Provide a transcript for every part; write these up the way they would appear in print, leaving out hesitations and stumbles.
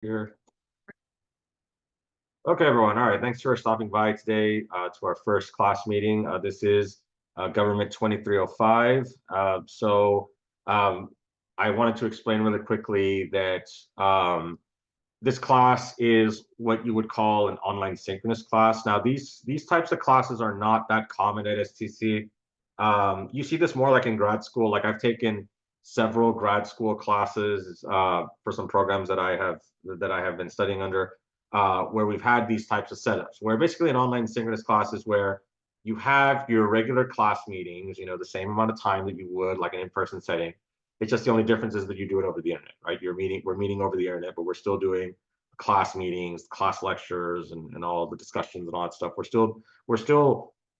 Here. Okay, everyone. All right. Thanks for stopping by today to our first class meeting. This is Government 2305. I wanted to explain really quickly that this class is what you would call an online synchronous class. Now, these types of classes are not that common at STC. You see this more like in grad school. Like I've taken several grad school classes for some programs that I have been studying under, where we've had these types of setups, where basically an online synchronous class is where you have your regular class meetings, the same amount of time that you would like an in-person setting. It's just the only difference is that you do it over the internet, right? We're meeting over the internet, but we're still doing class meetings, class lectures, and all the discussions and all that stuff.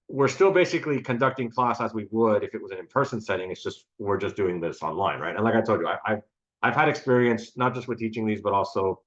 We're still basically conducting class as we would if it was an in-person setting. It's just we're just doing this online, right? And like I told you, I've had experience not just with teaching these, but also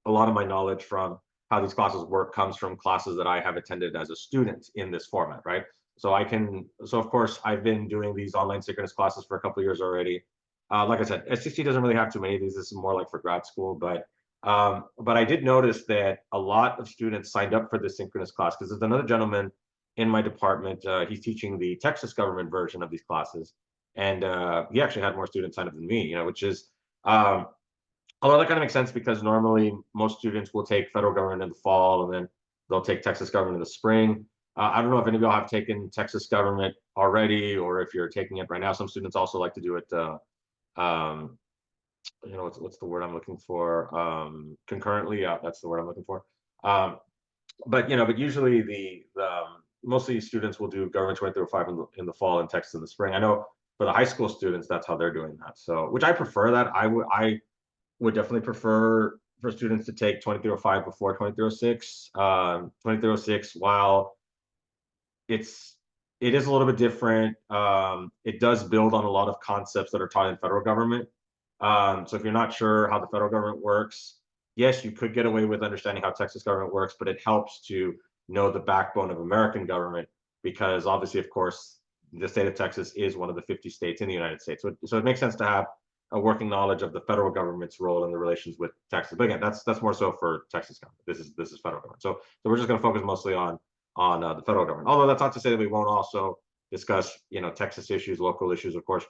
a lot of my knowledge from how these classes work comes from classes that I have attended as a student in this format, right? So of course, I've been doing these online synchronous classes for a couple of years already. Like I said, STC doesn't really have too many of these. This is more like for grad school, but I did notice that a lot of students signed up for this synchronous class because there's another gentleman in my department. He's teaching the Texas government version of these classes, and he actually had more students sign up than me, which is, although that kind of makes sense because normally most students will take federal government in the fall and then they'll take Texas government in the spring. I don't know if any of y'all have taken Texas government already or if you're taking it right now. Some students also like to do it, what's the word I'm looking for? Concurrently, yeah, that's the word I'm looking for. But usually most of these students will do government 2305 in the fall and Texas in the spring. I know for the high school students, that's how they're doing that. So, which I prefer that. I would definitely prefer for students to take 2305 before 2306. 2306, while it is a little bit different, it does build on a lot of concepts that are taught in federal government. So if you're not sure how the federal government works, yes, you could get away with understanding how Texas government works, but it helps to know the backbone of American government because obviously, of course, the state of Texas is one of the 50 states in the United States. So it makes sense to have a working knowledge of the federal government's role in the relations with Texas. But again, that's more so for Texas government. This is federal government. So we're just going to focus mostly on the federal government. Although that's not to say that we won't also discuss Texas issues, local issues. Of course,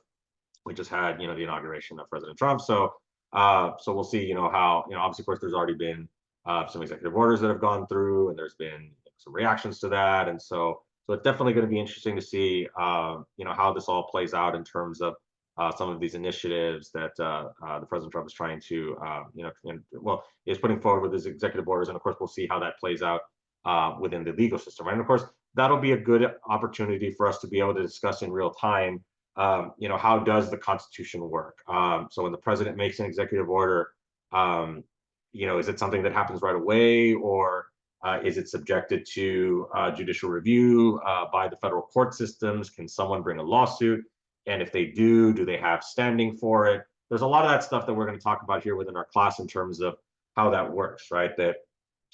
we just had the inauguration of President Trump. So we'll see how obviously, of course, there's already been some executive orders that have gone through, and there's been some reactions to that, and so it's definitely going to be interesting to see how this all plays out in terms of some of these initiatives that the President Trump is trying to, is putting forward with his executive orders. And of course, we'll see how that plays out within the legal system, right? And of course, that'll be a good opportunity for us to be able to discuss in real time, how does the Constitution work? So when the president makes an executive order, is it something that happens right away, or is it subjected to judicial review by the federal court systems? Can someone bring a lawsuit? And if they do they have standing for it? There's a lot of that stuff that we're going to talk about here within our class in terms of how that works, right? That,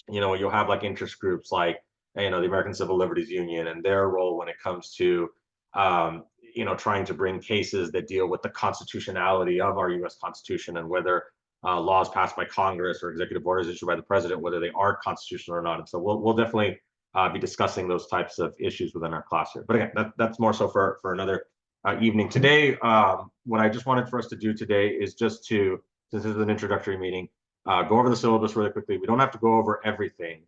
you'll have like interest groups like, the American Civil Liberties Union and their role when it comes to, trying to bring cases that deal with the constitutionality of our U.S. Constitution and whether laws passed by Congress or executive orders issued by the president, whether they are constitutional or not. And so we'll definitely be discussing those types of issues within our class here. But again, that's more so for another evening. Today, what I just wanted for us to do today is just to, since this is an introductory meeting, go over the syllabus really quickly. We don't have to go over everything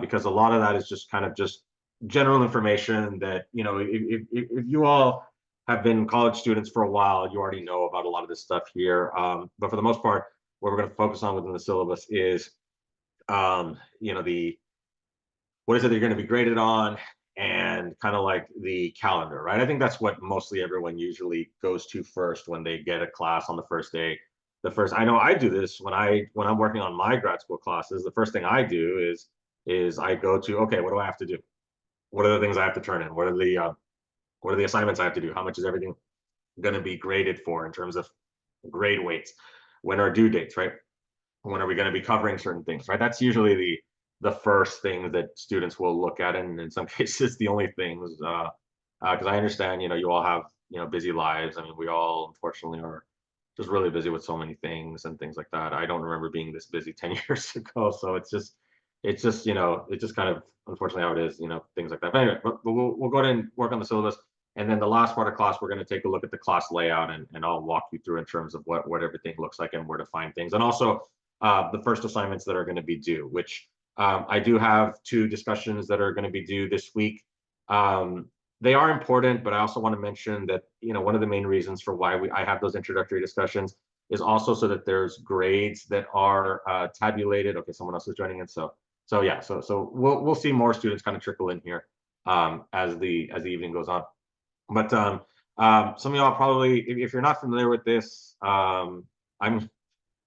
because a lot of that is just kind of just general information that, if you all have been college students for a while, you already know about a lot of this stuff here. But for the most part, what we're going to focus on within the syllabus is, what is it that you're going to be graded on, and kind of like the calendar, right? I think that's what mostly everyone usually goes to first when they get a class on the first day. I know I do this when I'm working on my grad school classes. The first thing I do is I go to, okay, what do I have to do? What are the things I have to turn in? What are the assignments I have to do? How much is everything going to be graded for in terms of grade weights? When are due dates, right? When are we going to be covering certain things, right? That's usually the first thing that students will look at, and in some cases the only things, because I understand you all have busy lives. I mean, we all unfortunately are just really busy with so many things and things like that. I don't remember being this busy 10 years ago. So it's just, it's just kind of unfortunately how it is, things like that. But anyway, but we'll go ahead and work on the syllabus. And then the last part of class, we're going to take a look at the class layout, and I'll walk you through in terms of what everything looks like and where to find things. And also the first assignments that are going to be due, which I do have 2 discussions that are going to be due this week. They are important, but I also want to mention that, one of the main reasons for why I have those introductory discussions is also so that there's grades that are tabulated. Okay, someone else is joining in. So yeah, so we'll see more students kind of trickle in here as the evening goes on. But some of y'all probably, if you're not familiar with this, I don't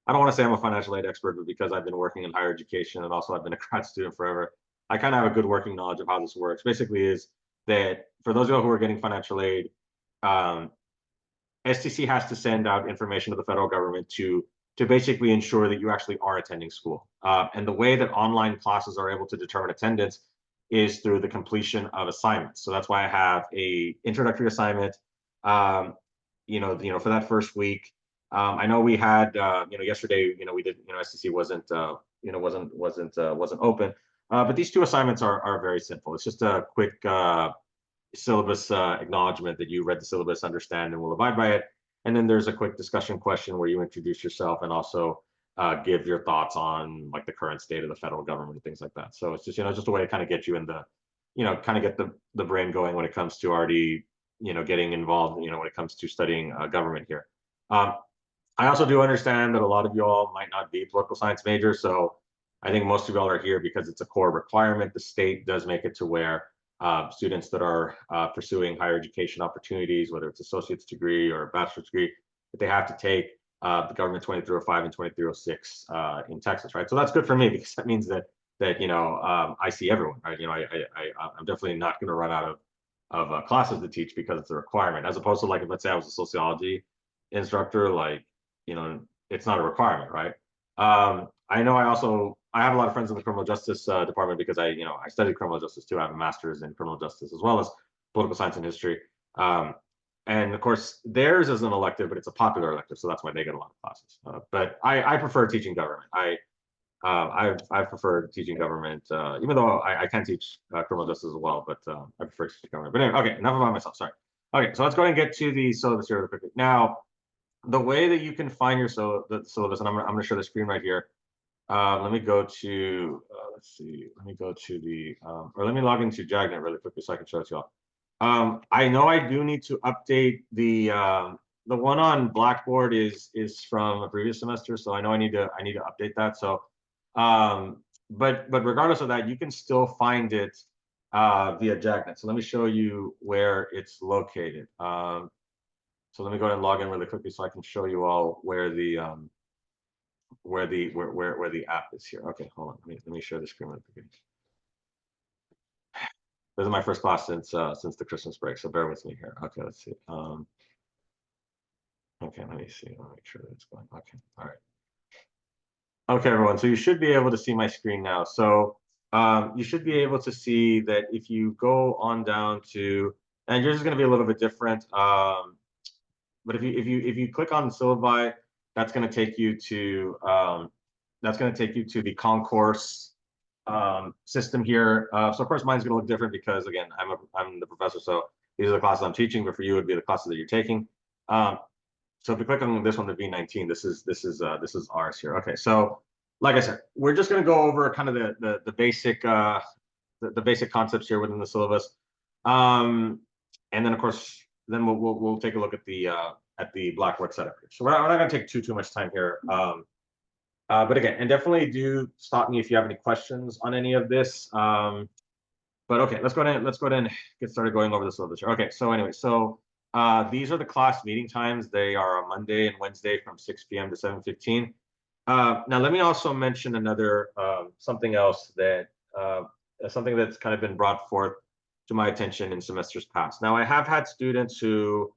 want to say I'm a financial aid expert, but because I've been working in higher education and also I've been a grad student forever, I kind of have a good working knowledge of how this works. Basically, is that for those of you who are getting financial aid, STC has to send out information to the federal government to basically ensure that you actually are attending school. And the way that online classes are able to determine attendance is through the completion of assignments. So that's why I have a introductory assignment, for that first week. I know we had, yesterday, we did, STC wasn't open, but these 2 assignments are very simple. It's just a quick syllabus acknowledgement that you read the syllabus, understand, and will abide by it. And then there's a quick discussion question where you introduce yourself and also give your thoughts on like the current state of the federal government and things like that. So it's just, just a way to kind of get you in the, kind of get the brain going when it comes to already, getting involved, when it comes to studying government here. I also do understand that a lot of y'all might not be political science majors, so I think most of y'all are here because it's a core requirement. The state does make it to where students that are pursuing higher education opportunities, whether it's associate's degree or a bachelor's degree, that they have to take the government 2305 and 2306 in Texas, right? So that's good for me because that means that I see everyone, right? I'm definitely not going to run out of classes to teach because it's a requirement, as opposed to like if let's say I was a sociology instructor, like it's not a requirement, right? I know I have a lot of friends in the criminal justice department because I studied criminal justice too. I have a master's in criminal justice as well as political science and history. And of course, theirs is an elective, but it's a popular elective, so that's why they get a lot of classes. But I prefer teaching government. I prefer teaching government, even though I can teach criminal justice as well, but I prefer teaching government. But anyway, okay, enough about myself. Sorry. Okay, so let's go ahead and get to the syllabus here real quickly. Now, the way that you can find your the syllabus, and I'm going to share the screen right here. Let me go to, let's see, let me go to the, or let me log into Jagnet really quickly so I can show it to y'all. I know I do need to update the one on Blackboard is from a previous semester, so I know I need to update that. So, but regardless of that, you can still find it via Jagnet. So let me show you where it's located. So let me go ahead and log in really quickly so I can show you all where the app is here. Okay, hold on. Let me share the screen really quickly. This is my first class since the Christmas break, so bear with me here. Okay, let's see. Okay, let me see. I'll make sure that it's going. Okay, all right. Okay, everyone. So you should be able to see my screen now. So you should be able to see that if you go on down to, and yours is going to be a little bit different. But if you click on syllabi, that's going to take you to the concourse system here. So of course mine's going to look different because again I'm the professor, so these are the classes I'm teaching. But for you, it would be the classes that you're taking. So if you click on this one, the V19, this is ours here. Okay, so like I said, we're just going to go over kind of the basic the basic concepts here within the syllabus, and then of course. Then we'll take a look at the Blackboard setup here. So we're not going to take too much time here. But again, and definitely do stop me if you have any questions on any of this. But okay, let's go ahead and get started going over the syllabus here. Okay, so anyway, so these are the class meeting times. They are on Monday and Wednesday from 6 p.m. to 7:15. Now let me also mention another something else that something that's kind of been brought forth to my attention in semesters past. Now, I have had students who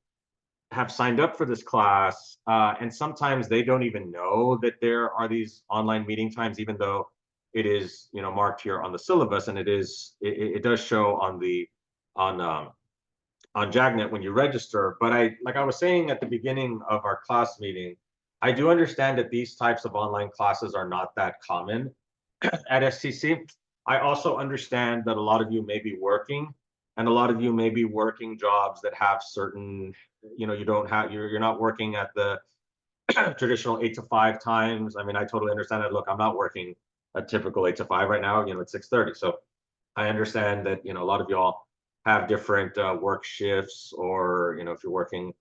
have signed up for this class, and sometimes they don't even know that there are these online meeting times, even though it is marked here on the syllabus, and it does show on the JAGNet when you register. But like I was saying at the beginning of our class meeting, I do understand that these types of online classes are not that common at STC. I also understand that a lot of you may be working, and a lot of you may be working jobs that have certain, you don't have, you're not working at the traditional 8 to 5 times. I mean, I totally understand that. Look, I'm not working a typical 8 to 5 right now, at 6:30. So I understand that, a lot of y'all have different work shifts, or, if you're working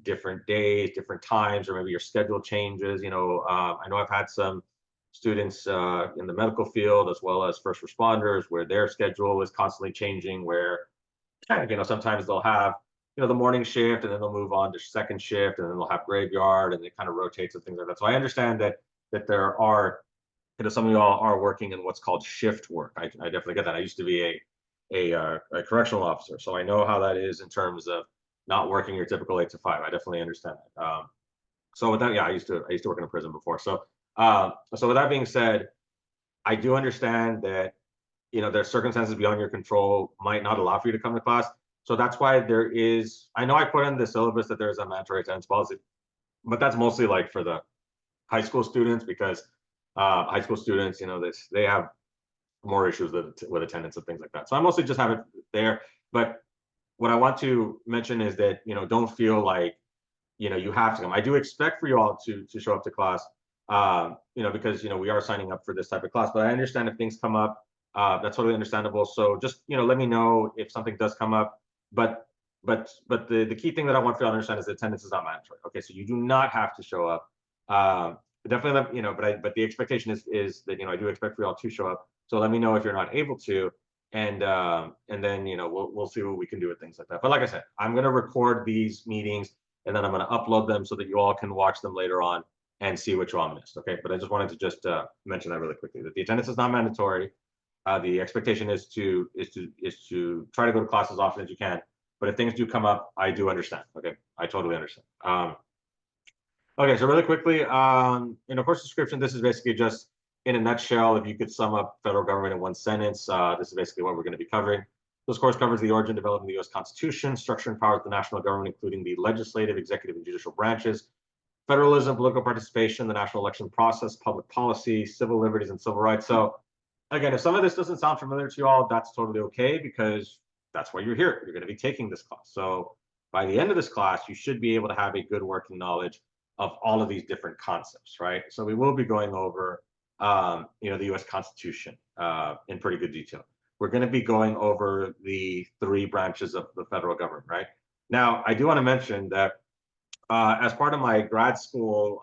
different days, different times, or maybe your schedule changes. I know I've had some students in the medical field as well as first responders where their schedule is constantly changing, where sometimes they'll have, the morning shift, and then they'll move on to second shift, and then they'll have graveyard, and it kind of rotates and things like that. So I understand that there are, some of y'all are working in what's called shift work. I definitely get that. I used to be a correctional officer, so I know how that is in terms of not working your typical 8 to 5. I definitely understand that. So with that, yeah, I used to work in a prison before. So with that being said, I do understand that there's circumstances beyond your control might not allow for you to come to class. So that's why there is. I know I put in the syllabus that there's a mandatory attendance policy, but that's mostly like for the high school students, because high school students, they have more issues with attendance and things like that. So I mostly just have it there. But what I want to mention is that don't feel like you have to come. I do expect for you all to show up to class, because we are signing up for this type of class. But I understand if things come up, that's totally understandable. So just let me know if something does come up. But the key thing that I want for you to understand is that attendance is not mandatory. Okay, so you do not have to show up. Definitely, but the expectation is that I do expect for y'all to show up. So let me know if you're not able to, and then we'll see what we can do with things like that. But like I said, I'm gonna record these meetings, and then I'm gonna upload them so that you all can watch them later on and see what you all missed. Okay, but I just wanted to just mention that really quickly, that the attendance is not mandatory. The expectation is to try to go to class as often as you can. But if things do come up, I do understand. Okay, I totally understand. Okay, so really quickly, in a course description, this is basically just in a nutshell. If you could sum up federal government in one sentence, this is basically what we're going to be covering. This course covers the origin, development of the U.S. Constitution, structure and powers of the national government, including the legislative, executive, and judicial branches, federalism, political participation, the national election process, public policy, civil liberties, and civil rights. So again, if some of this doesn't sound familiar to you all, that's totally okay, because that's why you're here. You're going to be taking this class. So by the end of this class, you should be able to have a good working knowledge of all of these different concepts, right? So we will be going over, the U.S. Constitution in pretty good detail. We're going to be going over the 3 branches of the federal government, right? Now, I do want to mention that as part of my grad school,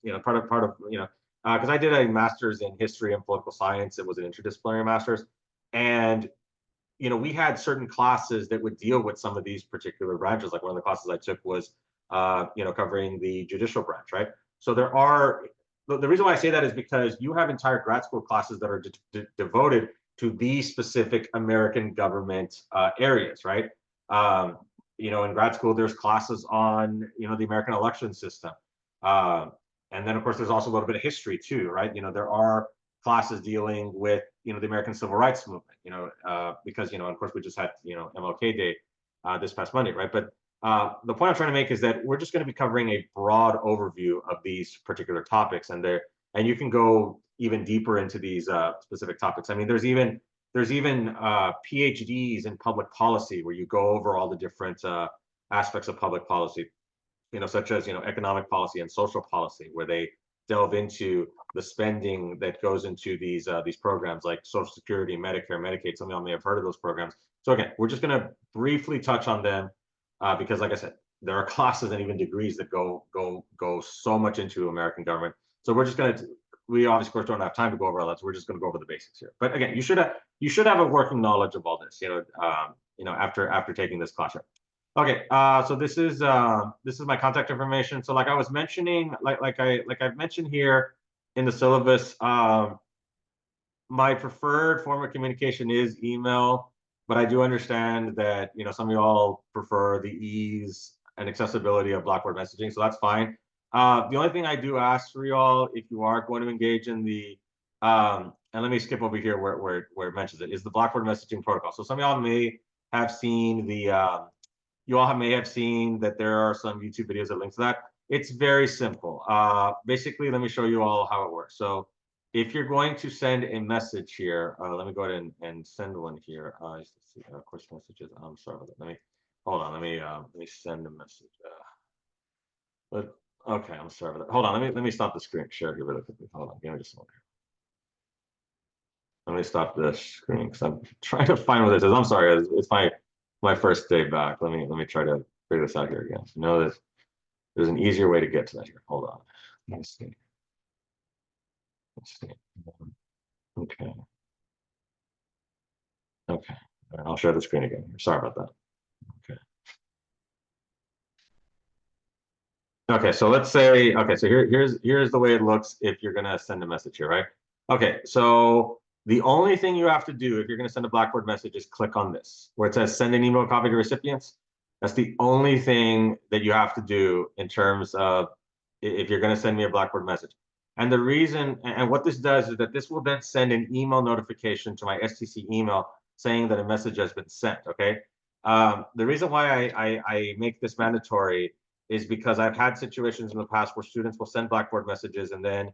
because I did a master's in history and political science. It was an interdisciplinary master's, and we had certain classes that would deal with some of these particular branches. Like one of the classes I took was, covering the judicial branch, right? So the reason why I say that is because you have entire grad school classes that are devoted to these specific American government areas, right? In grad school, there's classes on, the American election system. And then, of course, there's also a little bit of history too, right? There are classes dealing with, the American Civil Rights Movement, because, of course, we just had, MLK Day this past Monday, right? But the point I'm trying to make is that we're just going to be covering a broad overview of these particular topics, and you can go even deeper into these specific topics. I mean, there's even PhDs in public policy, where you go over all the different aspects of public policy, such as economic policy and social policy, where they delve into the spending that goes into these programs like Social Security, Medicare, Medicaid. Some of y'all may have heard of those programs. So again, we're just going to briefly touch on them because, like I said, there are classes and even degrees that go so much into American government. So we obviously, of course, don't have time to go over all that. So we're just going to go over the basics here. But again, you should have a working knowledge of all this, after taking this class. Okay, so this is my contact information. So like I was mentioning, like I've mentioned here in the syllabus, my preferred form of communication is email, but I do understand that some of y'all prefer the ease and accessibility of Blackboard messaging, so that's fine. The only thing I do ask for y'all, if you are going to engage in the and let me skip over here where it mentions it, is the Blackboard messaging protocol. So some of y'all may have seen may have seen that there are some YouTube videos that link to that. It's very simple. Basically, let me show you all how it works. So if you're going to send a message here, let me go ahead and send one here. Let's see, of course, messages. I'm sorry about that. Let me hold on. Let me send a message. But okay, I'm sorry about that. Hold on. Let me stop the screen share here really quickly. Hold on. Give me just a moment. Let me stop the screen because I'm trying to find what this is. I'm sorry. It's my first day back. Let me try to figure this out here again. So know there's an easier way to get to that here. Hold on. Let me see. Let's see. Okay. Okay. All right, I'll share the screen again. Sorry about that. Okay. Okay, so let's say, okay, so here's the way it looks if you're gonna send a message here, right? Okay, so the only thing you have to do if you're gonna send a Blackboard message is click on this, where it says send an email copy to recipients. That's the only thing that you have to do in terms of if you're gonna send me a Blackboard message. And the reason, and what this does is that this will then send an email notification to my STC email saying that a message has been sent, okay? The reason why I make this mandatory is because I've had situations in the past where students will send Blackboard messages and then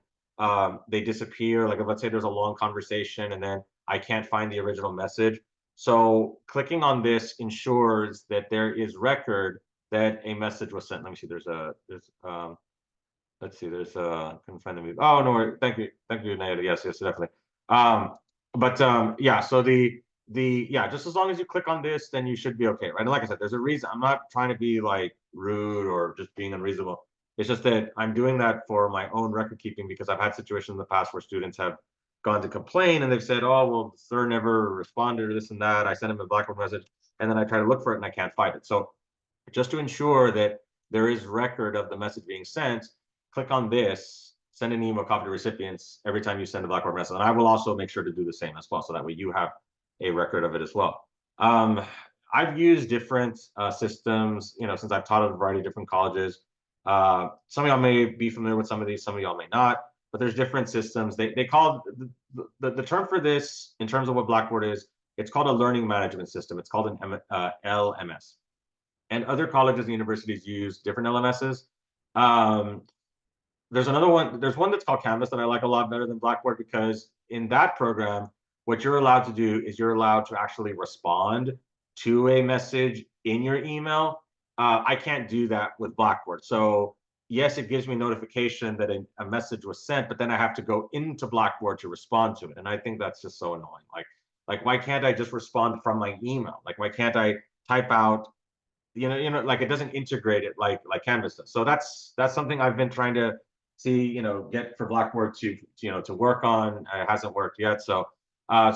they disappear. Like let's say there's a long conversation and then I can't find the original message. So clicking on this ensures that there is record that a message was sent. Let me see. Let's see. I couldn't find the move. Oh no, thank you, Naya. Yes, definitely. Yeah. So yeah, just as long as you click on this, then you should be okay, right? And like I said, there's a reason. I'm not trying to be like rude or just being unreasonable. It's just that I'm doing that for my own record keeping because I've had situations in the past where students have gone to complain and they've said, "Oh, well, the sir never responded or this and that." I sent him a Blackboard message, and then I try to look for it and I can't find it. So just to ensure that there is record of the message being sent, click on this, send an email copy to recipients every time you send a Blackboard message. And I will also make sure to do the same as well. So that way you have a record of it as well. I've used different systems, since I've taught at a variety of different colleges. Some of y'all may be familiar with some of these, some of y'all may not, but there's different systems. They call the term for this in terms of what Blackboard is, it's called a learning management system. It's called an LMS. And other colleges and universities use different LMSs. There's another one. There's one that's called Canvas that I like a lot better than Blackboard because in that program, what you're allowed to do is you're allowed to actually respond to a message in your email. I can't do that with Blackboard. So yes, it gives me notification that a message was sent, but then I have to go into Blackboard to respond to it. And I think that's just so annoying. Like why can't I just respond from my email? Like why can't I type out, like it doesn't integrate it like Canvas does. So that's something I've been trying to see, get for Blackboard to work on. It hasn't worked yet. So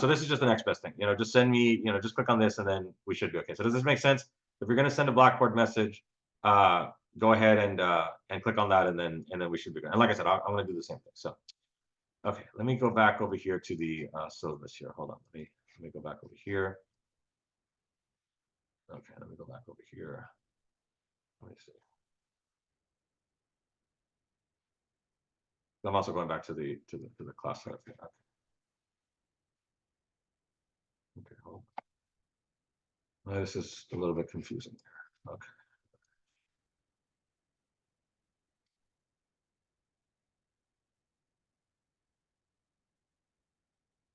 this is just the next best thing. Just send me, just click on this and then we should be okay. So does this make sense? If you're going to send a Blackboard message, go ahead and click on that and then we should be good. And like I said, I'm going to do the same thing. So, okay, let me go back over here to the syllabus here. Hold on. Let me go back over here. Okay, let me go back over here. Let me see. I'm also going back to the class setup here. Okay, hold on. This is a little bit confusing. Okay.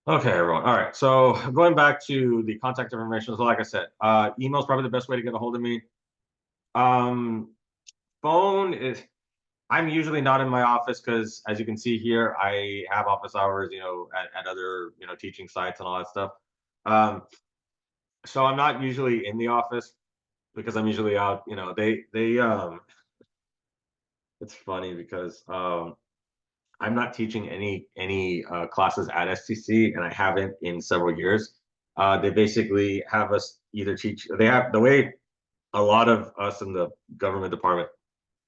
Okay, everyone. All right. So going back to the contact information, so like I said, email is probably the best way to get a hold of me. Phone is, I'm usually not in my office because as you can see here, I have office hours, at other, teaching sites and all that stuff. So I'm not usually in the office because I'm usually out, it's funny because I'm not teaching any classes at STC, and I haven't in several years. They basically have us either teach. They have the way a lot of us in the government department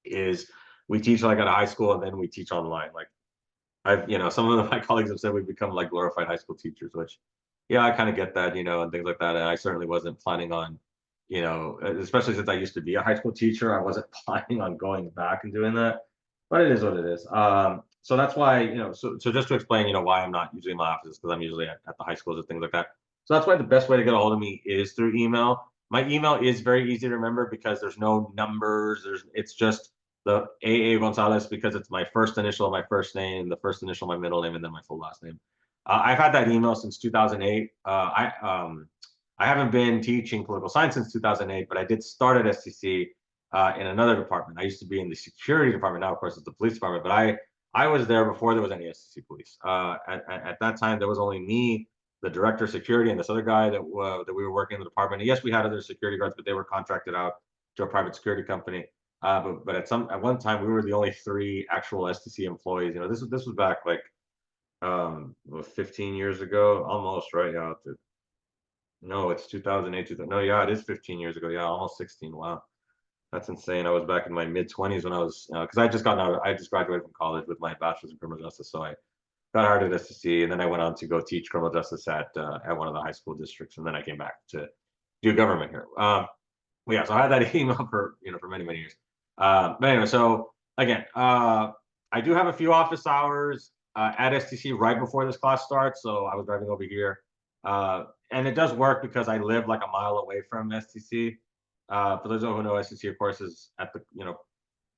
is we teach like at a high school and then we teach online. Like some of my colleagues have said we've become like glorified high school teachers, which yeah, I kind of get that, and things like that. And I certainly wasn't planning on, especially since I used to be a high school teacher, I wasn't planning on going back and doing that. But it is what it is. So that's why, so just to explain, why I'm not usually in my office because I'm usually at the high schools and things like that. So that's why the best way to get a hold of me is through email. My email is very easy to remember because there's no numbers. It's just the AA Gonzalez because it's my first initial, my first name, the first initial, my middle name, and then my full last name. I've had that email since 2008. I haven't been teaching political science since 2008, but I did start at STC in another department. I used to be in the security department. Now, of course, it's the police department, but I was there before there was any STC police. At that time, there was only me, the director of security, and this other guy that we were working in the department. And yes, we had other security guards, but they were contracted out to a private security company. But at one time, we were the only 3 actual STC employees. You know, this was back like 15 years ago, almost, right? Yeah. No, it's 2008. No, yeah, it is 15 years ago. Yeah, almost 16. Wow. That's insane. I was back in my mid 20s when I was, because I just graduated from college with my bachelor's in criminal justice. So I got hired at STC, and then I went on to go teach criminal justice at one of the high school districts, and then I came back to do government here. Yeah, so I had that email for for many years. But anyway, so again, I do have a few office hours at STC right before this class starts. So I was driving over here, and it does work because I live like a mile away from STC. For those who know, STC, of course, is at the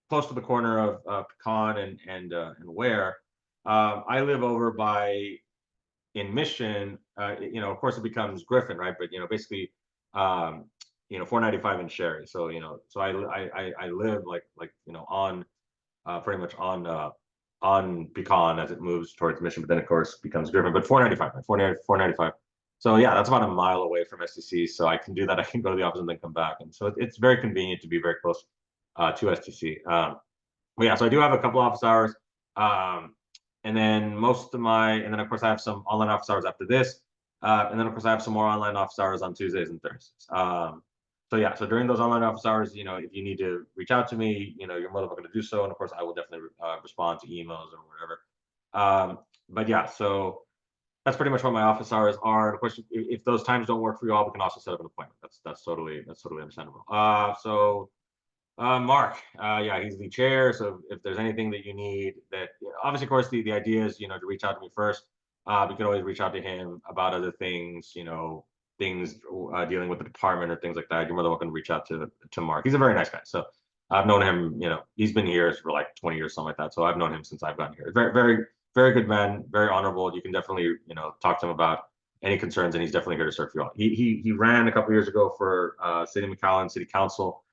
close to the corner of Pecan and Ware. I live over by in Mission. Of course, it becomes Griffin, right? But basically, 495 and Sherry. So so I live like on pretty much on Pecan as it moves towards Mission, but then of course becomes Griffin. But 495, right? 495. So yeah, that's about a mile away from STC. So I can do that. I can go to the office and then come back, and so it's very convenient to be very close to STC. But yeah, so I do have a couple office hours. And then and then of course I have some online office hours after this. And then of course I have some more online office hours on Tuesdays and Thursdays. So yeah, so during those online office hours, if you need to reach out to me, you're more than welcome to do so. And of course I will definitely respond to emails or whatever. But yeah, so that's pretty much what my office hours are. Of course, if those times don't work for you all, we can also set up an appointment. That's totally understandable. Mark, yeah, he's the chair. So if there's anything that you need, that obviously, of course, the idea is to reach out to me first. We can always reach out to him about other things, things dealing with the department or things like that. You're more than welcome to reach out to Mark. He's a very nice guy. So I've known him. He's been here for like 20 years, something like that. So I've known him since I've gotten here. Very good man. Very honorable. You can definitely talk to him about any concerns, and he's definitely here to serve you all. He ran a couple years ago for City of McAllen City Council.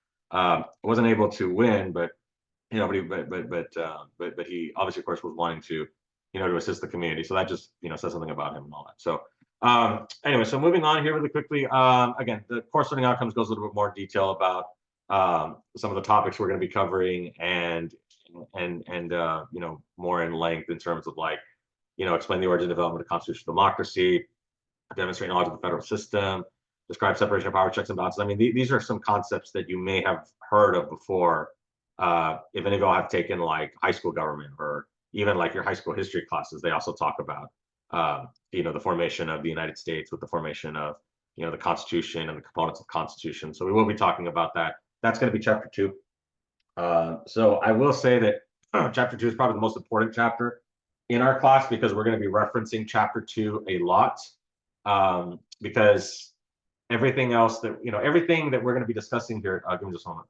Wasn't able to win, but but he obviously, of course, was wanting to to assist the community. So that just says something about him and all that. So anyway, so moving on here really quickly. Again, the course learning outcomes goes a little bit more detail about some of the topics we're going to be covering and more in length in terms of like explain the origin and development of constitutional democracy, demonstrate knowledge of the federal system, describe separation of power, checks and balances. I mean, these are some concepts that you may have heard of before, if any of y'all have taken like high school government or even like your high school history classes. They also talk about, the formation of the United States with the formation of, the Constitution and the components of the Constitution. So we will be talking about that. That's going to be chapter 2. So I will say that chapter 2 is probably the most important chapter in our class because we're going to be referencing chapter 2 a lot, because everything else that everything that we're going to be discussing here. Give me just a moment.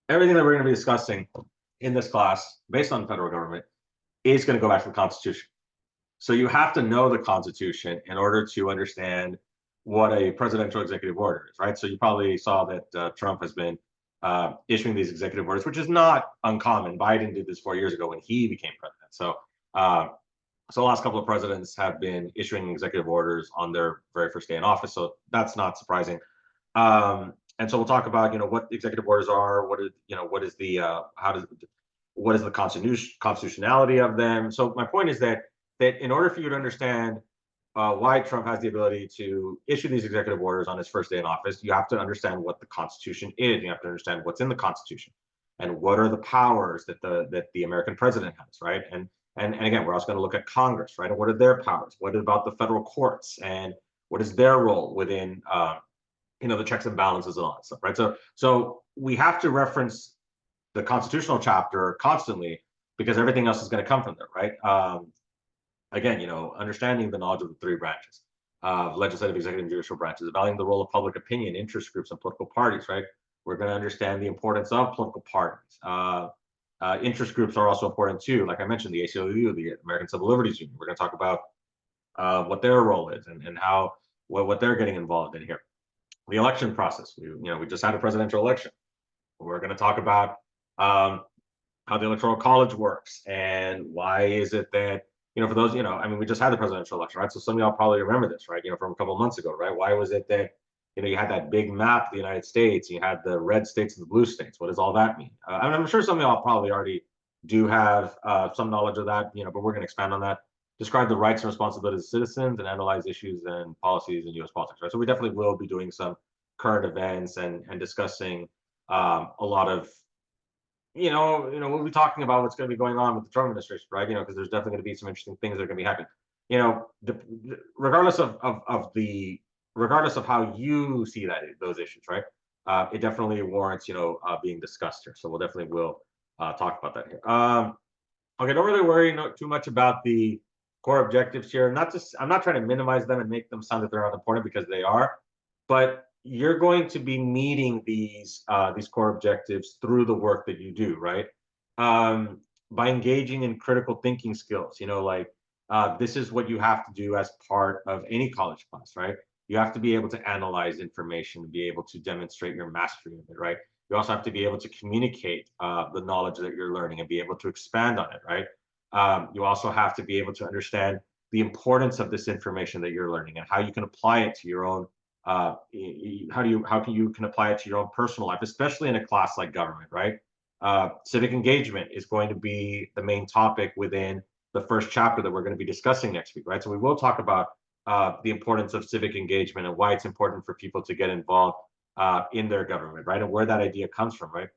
Everything that we're going to be discussing in this class, based on the federal government, is going to go back to the Constitution. So you have to know the Constitution in order to understand what a presidential executive order is, right? So you probably saw that Trump has been issuing these executive orders, which is not uncommon. Biden did this 4 years ago when he became president. So the last couple of presidents have been issuing executive orders on their very first day in office. So that's not surprising. And so we'll talk about, what executive orders are, what is the constitutionality of them. So my point is that in order for you to understand why Trump has the ability to issue these executive orders on his first day in office, you have to understand what the Constitution is. You have to understand what's in the Constitution and what are the powers that the American president has, right? And again, we're also going to look at Congress, right? And what are their powers? What about the federal courts? And what is their role within, the checks and balances and all that stuff, right? So we have to reference the constitutional chapter constantly because everything else is going to come from there, right? again, understanding the knowledge of the three branches of legislative, executive, and judicial branches, evaluating the role of public opinion, interest groups, and political parties, right? We're going to understand the importance of political parties. Interest groups are also important too. Like I mentioned, the ACLU, the American Civil Liberties Union. We're going to talk about what their role is and how what they're getting involved in here. The election process. We just had a presidential election. We're going to talk about how the electoral college works and why is it that for those I mean we just had the presidential election, right? So some of y'all probably remember this, right? From a couple of months ago, right? Why was it that you had that big map of the United States, you had the red states and the blue states? What does all that mean? I'm sure some of y'all probably already do have some knowledge of that, but we're going to expand on that. Describe the rights and responsibilities of citizens and analyze issues and policies in U.S. politics, right? So we definitely will be doing some current events and discussing a lot of we'll be talking about what's going to be going on with the Trump administration, right? Because there's definitely going to be some interesting things that are going to be happening. Regardless of how you see those issues, right? It definitely warrants being discussed here. So we'll definitely will talk about that here. Okay, don't really worry too much about the core objectives here. I'm not trying to minimize them and make them sound that they're not important, because they are, but you're going to be meeting these core objectives through the work that you do, right? By engaging in critical thinking skills, this is what you have to do as part of any college class, right? You have to be able to analyze information, be able to demonstrate your mastery of it, right? You also have to be able to communicate the knowledge that you're learning and be able to expand on it, right? You also have to be able to understand the importance of this information that you're learning and how you can apply it to your own how you can apply it to your own personal life, especially in a class like government, right? Civic engagement is going to be the main topic within the first chapter that we're going to be discussing next week, right? So we will talk about the importance of civic engagement and why it's important for people to get involved in their government, right? And where that idea comes from, right?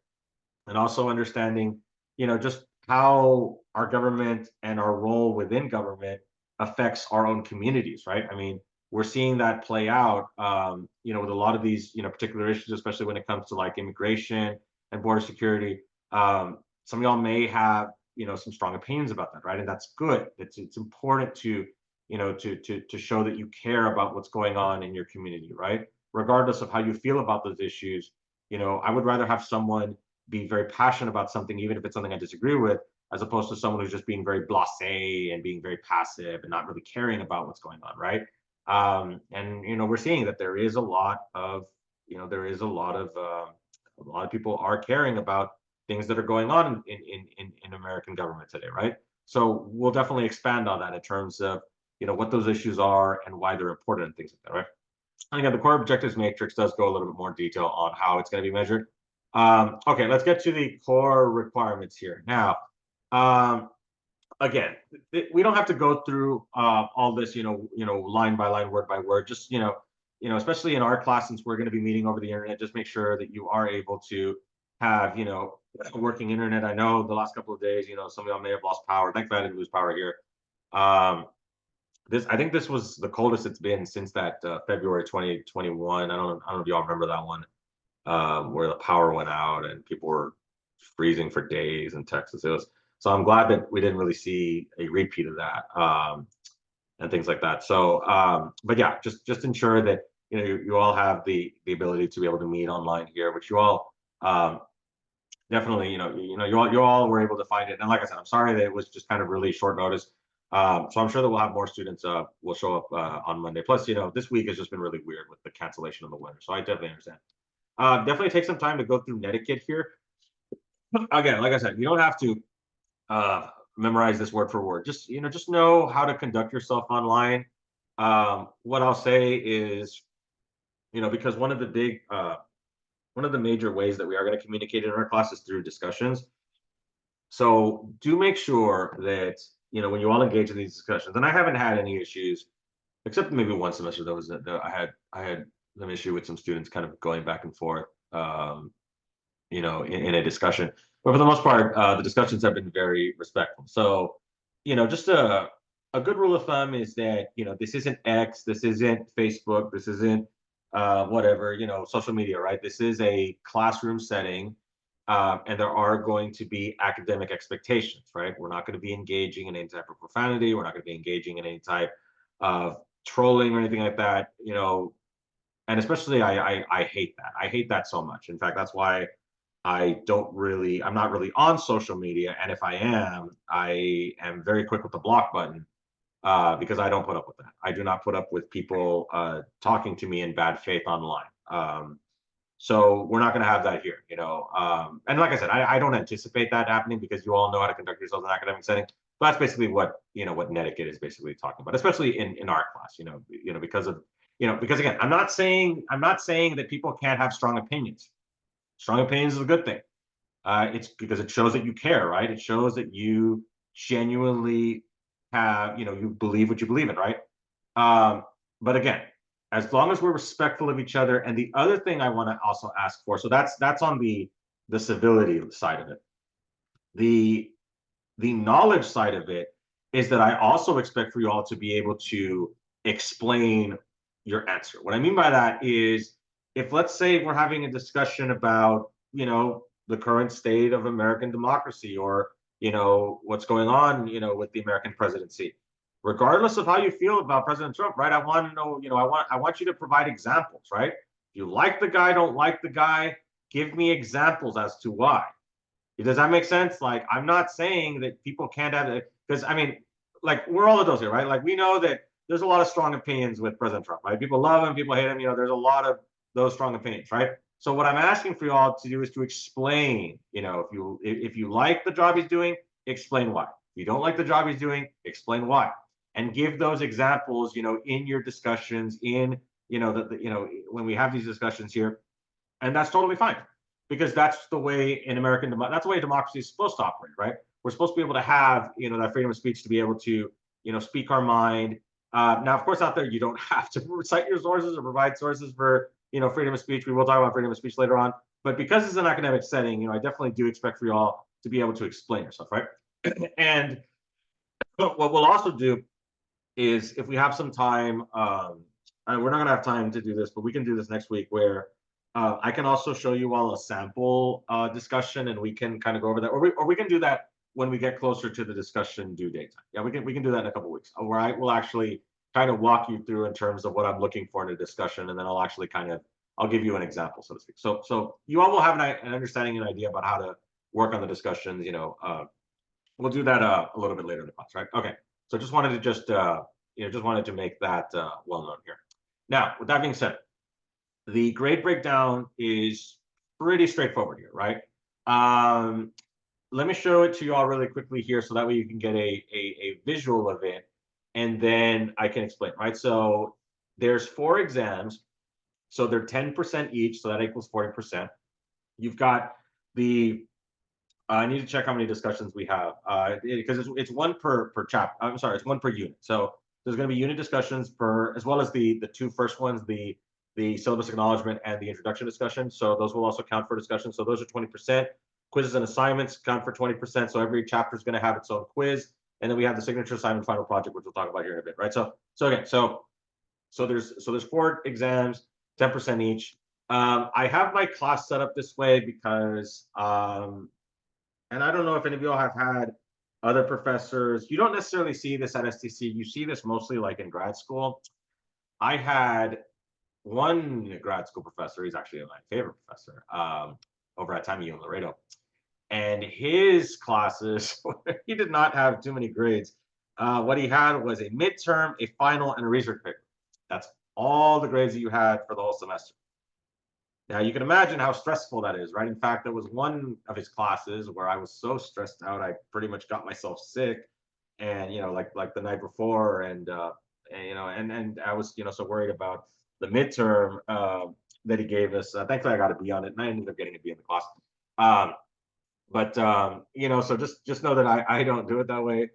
And also understanding, just how our government and our role within government affects our own communities, right? I mean, we're seeing that play out, with a lot of these, particular issues, especially when it comes to like immigration and border security. Some of y'all may have, some strong opinions about that, right? And that's good. It's important to, to show that you care about what's going on in your community, right? Regardless of how you feel about those issues, I would rather have someone be very passionate about something, even if it's something I disagree with, as opposed to someone who's just being very blasé and being very passive and not really caring about what's going on, right? And we're seeing that there is a lot of a lot of people are caring about things that are going on in American government today, right? So we'll definitely expand on that in terms of what those issues are and why they're important and things like that, right? And again, the core objectives matrix does go a little bit more detail on how it's going to be measured. Okay, let's get to the core requirements here now. Again, we don't have to go through all this, line by line, word by word. Just especially in our class, since we're going to be meeting over the internet, just make sure that you are able to have a working internet. I know the last couple of days, some of y'all may have lost power. Thankfully, I didn't lose power here. I think this was the coldest it's been since that February 2021. I don't know if y'all remember that one, where the power went out and people were freezing for days in Texas. So I'm glad that we didn't really see a repeat of that, and things like that. So, but yeah, just ensure that you all have the ability to be able to meet online here, which you all definitely you all were able to find it. And like I said, I'm sorry that it was just kind of really short notice. So I'm sure that we'll have more students will show up on Monday. Plus, this week has just been really weird with the cancellation of the winter. So I definitely understand. Definitely take some time to go through Netiquette here. Again, like I said, you don't have to memorize this word for word. Just know how to conduct yourself online. What I'll say is, because one of the major ways that we are going to communicate in our class is through discussions. So do make sure that when you all engage in these discussions, and I haven't had any issues, except maybe one semester I had an issue with some students kind of going back and forth, in a discussion. But for the most part, the discussions have been very respectful. So, just a good rule of thumb is that, this isn't X, this isn't Facebook, this isn't whatever, social media, right? This is a classroom setting. and there are going to be academic expectations, right? We're not going to be engaging in any type of profanity. We're not going to be engaging in any type of trolling or anything like that, and especially I hate that. I hate that so much. In fact, that's why I'm not really on social media. And if I am very quick with the block button, because I don't put up with that. I do not put up with people talking to me in bad faith online. So we're not going to have that here, and like I said, I don't anticipate that happening because you all know how to conduct yourselves in an academic setting. But that's basically what netiquette is basically talking about, especially in our class, because again, I'm not saying that people can't have strong opinions. Strong opinions is a good thing. It's because it shows that you care, right? It shows that you genuinely have, you believe what you believe in, right? But again, as long as we're respectful of each other, and the other thing I want to also ask for, so that's on the civility side of it. The knowledge side of it is that I also expect for you all to be able to explain your answer. What I mean by that is, if let's say we're having a discussion about, the current state of American democracy, or, what's going on, with the American presidency, regardless of how you feel about President Trump, right? I want to know, I want you to provide examples, right? If you like the guy, don't like the guy, give me examples as to why. Does that make sense? Like, I'm not saying that people can't have it, because I mean, like, we're all adults here, right? Like, we know that there's a lot of strong opinions with President Trump, right? People love him, people hate him. There's a lot of those strong opinions, right? So what I'm asking for you all to do is to explain, if you like the job he's doing, explain why. If you don't like the job he's doing, explain why, and give those examples, in your discussions, when we have these discussions here, and that's totally fine, because that's the way in that's the way democracy is supposed to operate, right? We're supposed to be able to have, that freedom of speech to be able to, speak our mind. Now, of course, out there, you don't have to recite your sources or provide sources for, freedom of speech. We will talk about freedom of speech later on. But because it's an academic setting, I definitely do expect for you all to be able to explain yourself, right? And what we'll also do is, if we have some time, we're not going to have time to do this, but we can do this next week, where I can also show you all a sample discussion, and we can kind of go over that, or we can do that when we get closer to the discussion due date time. Yeah, we can do that in a couple of weeks, where I will actually kind of walk you through in terms of what I'm looking for in a discussion, and then I'll give you an example, so to speak. So you all will have an understanding and idea about how to work on the discussions. We'll do that a little bit later in the class, right? Okay. So just wanted to just wanted to make that well known here. Now, with that being said, the grade breakdown is pretty straightforward here, right? Let me show it to you all really quickly here, so that way you can get a visual of it, and then I can explain, right? So there's 4 exams, so they're 10% each, so that equals 40%. You've got I need to check how many discussions we have, because it's one per chapter. I'm sorry, it's one per unit. So there's going to be unit discussions as well as the 2 first ones, the syllabus acknowledgement and the introduction discussion. So those will also count for discussion. So those are 20%. Quizzes and assignments count for 20%. So every chapter is going to have its own quiz. And then we have the signature assignment final project, which we'll talk about here in a bit, right? So again, so there's 4 exams, 10% each. I have my class set up this way because, and I don't know if any of y'all have had other professors. You don't necessarily see this at STC. You see this mostly like in grad school. I had one grad school professor. He's actually my favorite professor, over at TAMU in Laredo. And his classes, he did not have too many grades. What he had was a midterm, a final, and a research paper. That's all the grades that you had for the whole semester. Now, you can imagine how stressful that is, right? In fact, there was one of his classes where I was so stressed out, I pretty much got myself sick, and like the night before, and I was so worried about the midterm that he gave us. Thankfully, I got a B on it, and I ended up getting a B in the class. So just know that I don't do it that way,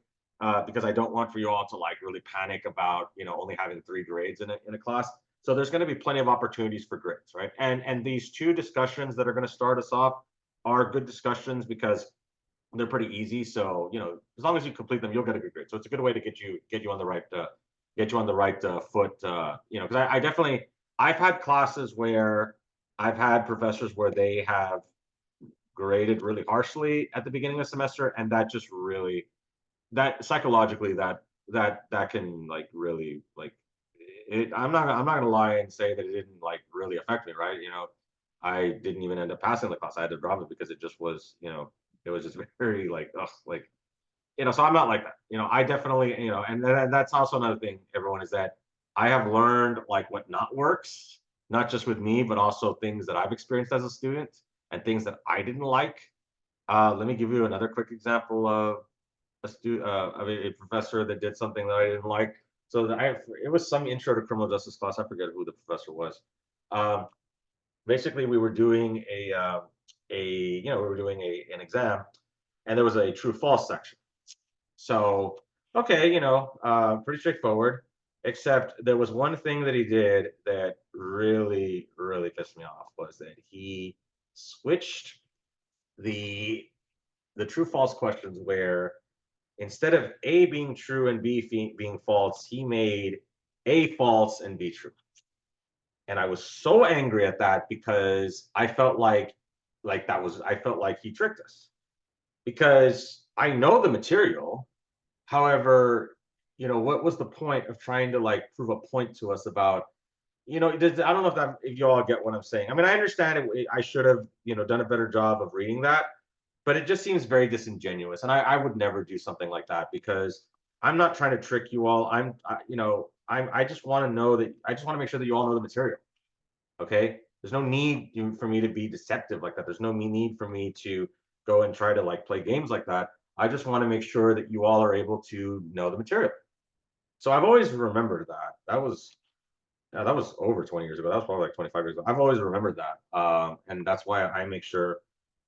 because I don't want for you all to like really panic about only having 3 grades in a class. So there's going to be plenty of opportunities for grades, right? And these 2 discussions that are going to start us off are good discussions because they're pretty easy. So as long as you complete them, you'll get a good grade. So it's a good way to get you on the right foot. Because I've had classes where I've had professors where they have graded really harshly at the beginning of the semester, and that just really, that psychologically, that can like really like it. I'm not gonna lie and say that it didn't like really affect me, right? I didn't even end up passing the class. I had to drop it because it just was, it was just very like, ugh, like, so I'm not like that. I definitely, and that's also another thing, everyone, is that I have learned like what not works, not just with me, but also things that I've experienced as a student and things that I didn't like. Let me give you another quick example of a professor that did something that I didn't like. So it was some intro to criminal justice class. I forget who the professor was. Um, Basically, we were doing we were doing an exam, and there was a true false section. So, okay, pretty straightforward, except there was one thing that he did that really, really pissed me off, was that he switched the true false questions, where instead of A being true and B being false, he made A false and B true. And I was so angry at that because I felt like I felt like he tricked us, because I know the material. However, what was the point of trying to like prove a point to us about, I don't know if you all get what I'm saying. I mean, I understand I should have, done a better job of reading that, but it just seems very disingenuous. And I would never do something like that, because I'm not trying to trick you all. I just want to know that, I just want to make sure that you all know the material. Okay. There's no need for me to be deceptive like that. There's no need for me to go and try to like play games like that. I just want to make sure that you all are able to know the material. So I've always remembered that. That was over 20 years ago. That was probably like 25 years ago. I've always remembered that. And that's why I make sure,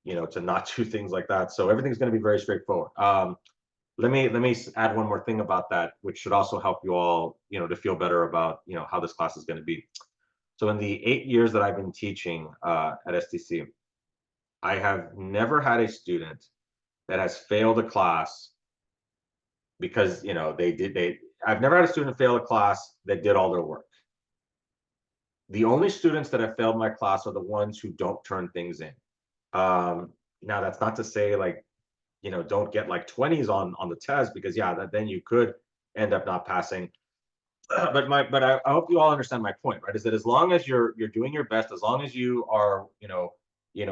to not do things like that. So everything's going to be very straightforward. Let me add one more thing about that, which should also help you all, to feel better about, how this class is going to be. So in the 8 years that I've been teaching at STC, I have never had a student that has failed a class because, I've never had a student fail a class that did all their work. The only students that have failed my class are the ones who don't turn things in. Now that's not to say like, don't get like 20s on the test, because then you could end up not passing. But I hope you all understand my point, right? Is that as long as you're doing your best, as long as you are,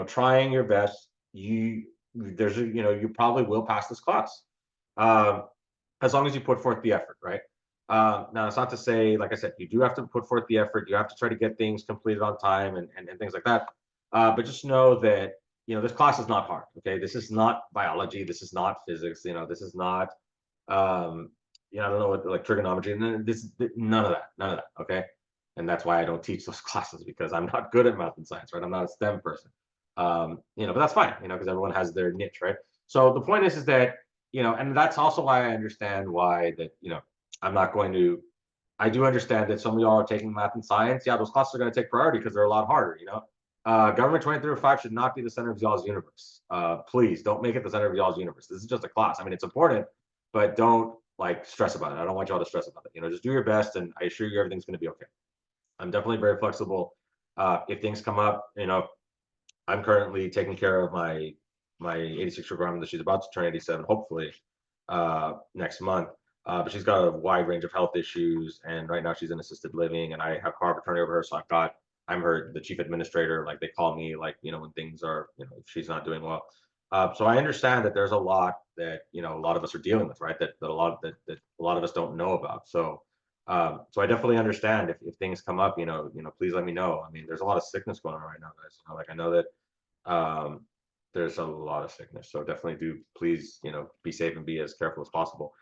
trying your best, you probably will pass this class. Um, as long as you put forth the effort, right? Now it's not to say, like I said, you do have to put forth the effort. You have to try to get things completed on time and things like that. But just know that, this class is not hard. Okay, this is not biology. This is not physics. This is not I don't know what, like, trigonometry, and none of that, okay. And that's why I don't teach those classes, because I'm not good at math and science, right? I'm not a STEM person. But that's fine, because everyone has their niche, right? So the point is that, and that's also why I understand why that, I'm not going to, I do understand that some of y'all are taking math and science. Yeah, those classes are going to take priority because they're a lot harder, Government 2305 should not be the center of y'all's universe. Please don't make it the center of y'all's universe. This is just a class. I mean, it's important, but don't like stress about it. I don't want y'all to stress about it. Just do your best, and I assure you everything's going to be okay. I'm definitely very flexible. If things come up, I'm currently taking care of my 86-year-old grandmother. She's about to turn 87, hopefully next month. But she's got a wide range of health issues, and right now she's in assisted living, and I have power of attorney over her. So I'm the chief administrator. Like, they call me, like, when things are, if she's not doing well. So I understand that there's a lot that, a lot of us are dealing with, right? That a lot of us don't know about. So I definitely understand if things come up, please let me know. I mean, there's a lot of sickness going on right now, guys. Like, I know that there's a lot of sickness. So definitely do, please, be safe and be as careful as possible.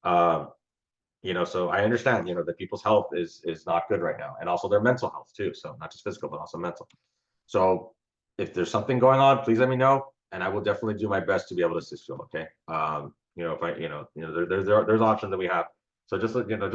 So I understand, that people's health is not good right now, and also their mental health too. So not just physical, but also mental. So if there's something going on, please let me know, and I will definitely do my best to be able to assist you. Okay. If I, there's options that we have. So just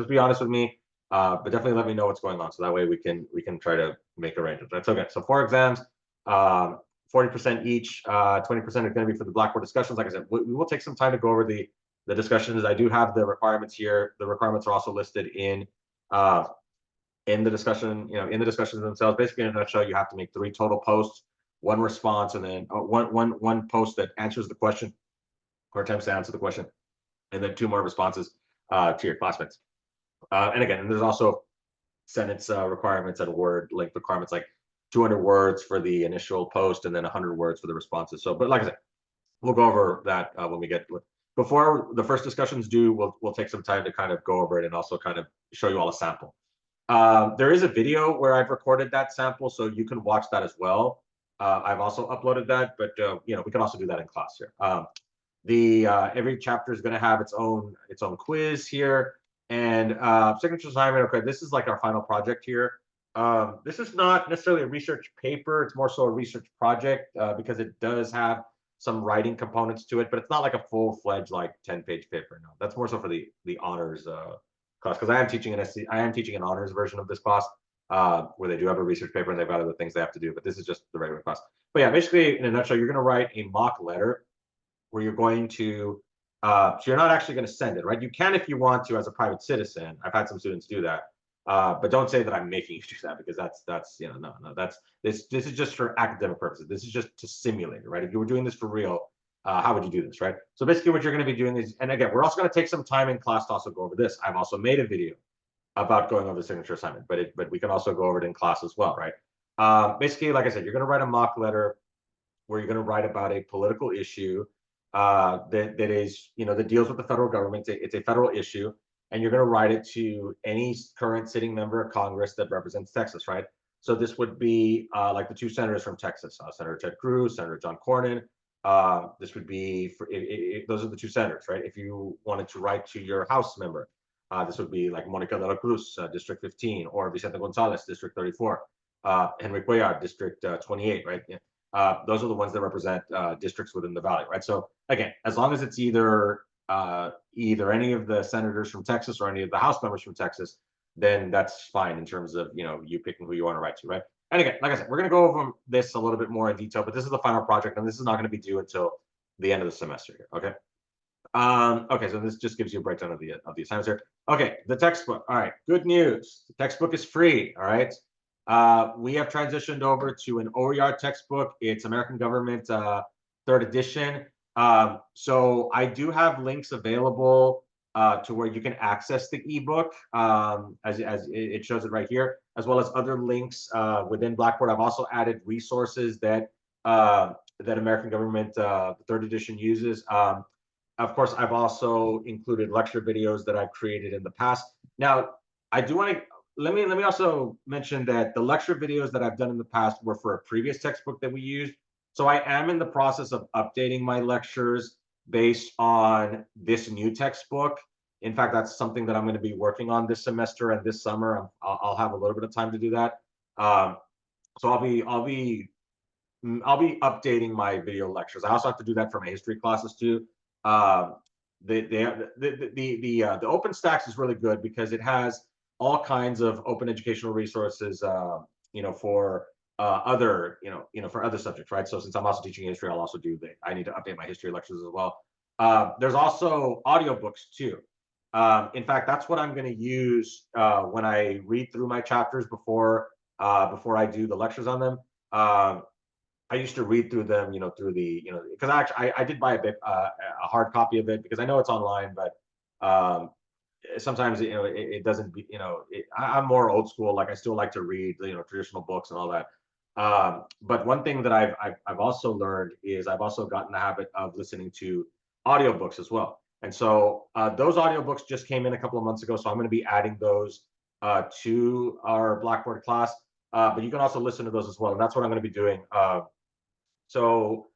be honest with me, but definitely let me know what's going on, so that way we can try to make arrangements. That's okay. So 4 exams, 40% each, 20% is going to be for the Blackboard discussions. Like I said, we will take some time to go over the discussions. I do have the requirements here. The requirements are also listed in the discussion, in the discussions themselves. Basically, in a nutshell, you have to make 3 total posts one response, and then one post that answers the question or attempts to answer the question, and then two more responses to your classmates. And again, there's also sentence requirements and word length requirements, like 200 words for the initial post and then 100 words for the responses. So, but like I said, we'll go over that when we get before the first discussions due. We'll take some time to kind of go over it and also kind of show you all a sample. There is a video where I've recorded that sample, so you can watch that as well. I've also uploaded that, but we can also do that in class here. Every chapter is going to have its own quiz here, and signature assignment. Okay, this is like our final project here. This is not necessarily a research paper; it's more so a research project because it does have some writing components to it, but it's not like a full-fledged like 10-page paper. No, that's more so for the honors class, because I am teaching an honors version of this class where they do have a research paper and they've got other things they have to do, but this is just the regular class. But yeah, basically in a nutshell, you're going to write a mock letter where you're going to so you're not actually going to send it, right? You can if you want to as a private citizen. I've had some students do that, but don't say that I'm making you do that, because that's no, that's this is just for academic purposes. This is just to simulate it, right? If you were doing this for real, how would you do this, right? So basically what you're going to be doing is, and again, we're also going to take some time in class to also go over this. I've also made a video about going over the signature assignment, but we can also go over it in class as well, right? Basically, like I said, you're going to write a mock letter where you're going to write about a political issue that is, that deals with the federal government. It's a federal issue, and you're going to write it to any current sitting member of Congress that represents Texas, right? So this would be like the two senators from Texas, Senator Ted Cruz, Senator John Cornyn. This would be those are the two senators, right? If you wanted to write to your House member, this would be like Monica de la Cruz, District 15, or Vicente Gonzalez, District 34, Henry Cuellar, District 28, right? Yeah. Those are the ones that represent districts within the valley, right? So again, as long as it's either any of the senators from Texas or any of the House members from Texas, then that's fine in terms of you picking who you want to write to, right? And again, like I said, we're going to go over this a little bit more in detail, but this is the final project, and this is not going to be due until the end of the semester here. Okay. Okay, so this just gives you a breakdown of the assignments here. Okay, the textbook. All right, good news. The textbook is free. All right. We have transitioned over to an OER textbook. It's American Government third edition. So I do have links available to where you can access the ebook, as it shows it right here, as well as other links within Blackboard. I've also added resources that American Government the third edition uses. Of course, I've also included lecture videos that I've created in the past. Now, I do want to let me also mention that the lecture videos that I've done in the past were for a previous textbook that we used. So I am in the process of updating my lectures based on this new textbook. In fact, that's something that I'm going to be working on this semester and this summer. I'll have a little bit of time to do that. So I'll be updating my video lectures. I also have to do that for my history classes too. The OpenStax is really good because it has all kinds of open educational resources, for other, for other subjects, right? So since I'm also teaching history, I'll also I need to update my history lectures as well. There's also audiobooks too. In fact, that's what I'm going to use when I read through my chapters before I do the lectures on them. I used to read through them, because I did buy a hard copy of it because I know it's online, but sometimes it doesn't be, I'm more old school. Like I still like to read traditional books and all that. But one thing that I've also learned is I've also gotten the habit of listening to audiobooks as well. And so those audiobooks just came in a couple of months ago, so I'm going to be adding those to our Blackboard class. But you can also listen to those as well, and that's what I'm going to be doing. So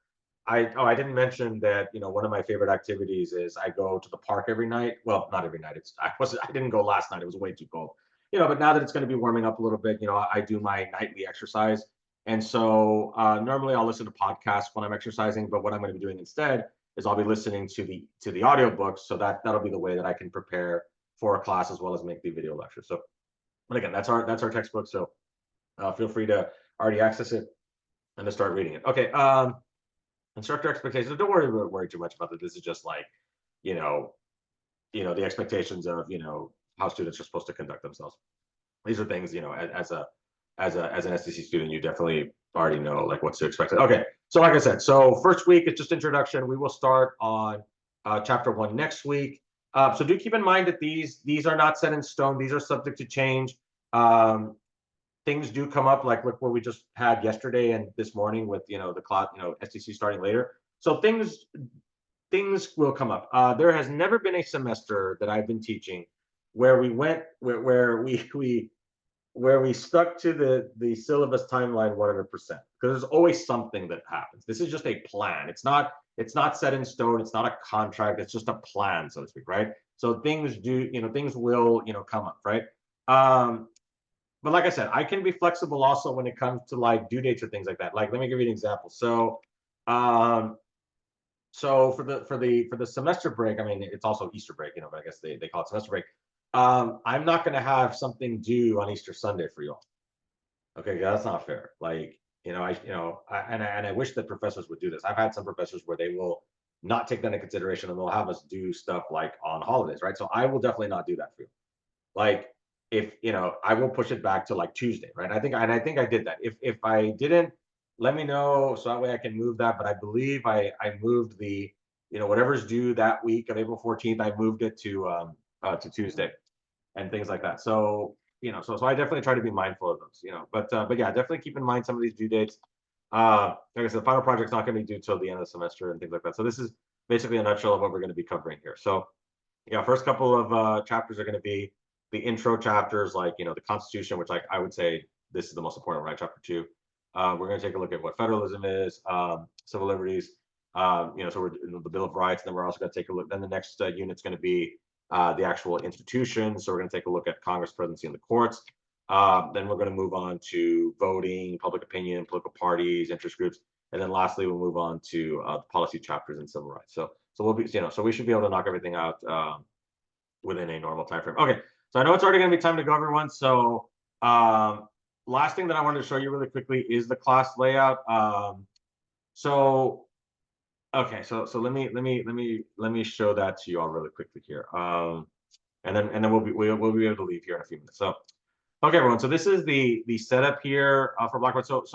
I didn't mention that one of my favorite activities is I go to the park every night. Well, not every night. I didn't go last night. It was way too cold. But now that it's going to be warming up a little bit, I do my nightly exercise. And so normally I'll listen to podcasts when I'm exercising, but what I'm going to be doing instead is I'll be listening to the audiobooks, so that'll be the way that I can prepare for a class as well as make the video lecture. So, but again, that's our textbook. So feel free to already access it and to start reading it. Okay. Instructor expectations. Don't worry too much about that. This is just like, the expectations of how students are supposed to conduct themselves. These are things, as a as an SDC student, you definitely already know like what to expect. Okay, so like I said, so first week it's just introduction. We will start on chapter 1 next week. So do keep in mind that these are not set in stone. These are subject to change. Things do come up, like what we just had yesterday and this morning with the class, SDC starting later. So things will come up. There has never been a semester that I've been teaching where we went where we stuck to the syllabus timeline 100%, because there's always something that happens. This is just a plan. It's not set in stone. It's not a contract. It's just a plan, so to speak, right? So things will come up, right? But like I said, I can be flexible also when it comes to like due dates or things like that. Like, let me give you an example. So for the semester break, I mean, it's also Easter break, but I guess they call it semester break. I'm not going to have something due on Easter Sunday for y'all. Okay, that's not fair. Like, I wish that professors would do this. I've had some professors where they will not take that into consideration and they'll have us do stuff like on holidays, right? So I will definitely not do that for you. Like, if I will push it back to like Tuesday, right? I think I did that. If I didn't, let me know so that way I can move that. But I believe I moved the whatever's due that week of April 14th, I moved it to Tuesday and things like that. So so I definitely try to be mindful of those, but yeah, definitely keep in mind some of these due dates. Like I said, the final project's not going to be due till the end of the semester and things like that. So this is basically a nutshell of what we're going to be covering here. So yeah, first couple of chapters are going to be the intro chapters, like the Constitution, which I would say this is the most important, right? Chapter 2. We're going to take a look at what federalism is, civil liberties, so we're in the Bill of Rights. And then we're also going to take a look. Then the next unit's going to be the actual institutions. So we're going to take a look at Congress, presidency, and the courts. Then we're going to move on to voting, public opinion, political parties, interest groups, and then lastly we'll move on to the policy chapters and civil rights. So we'll be, so we should be able to knock everything out within a normal time frame. Okay, so I know it's already going to be time to go, everyone. So last thing that I wanted to show you really quickly is the class layout. Okay, so let me show that to you all really quickly here. And then we'll be able to leave here in a few minutes. So okay, everyone. So this is the setup here for Blackboard. So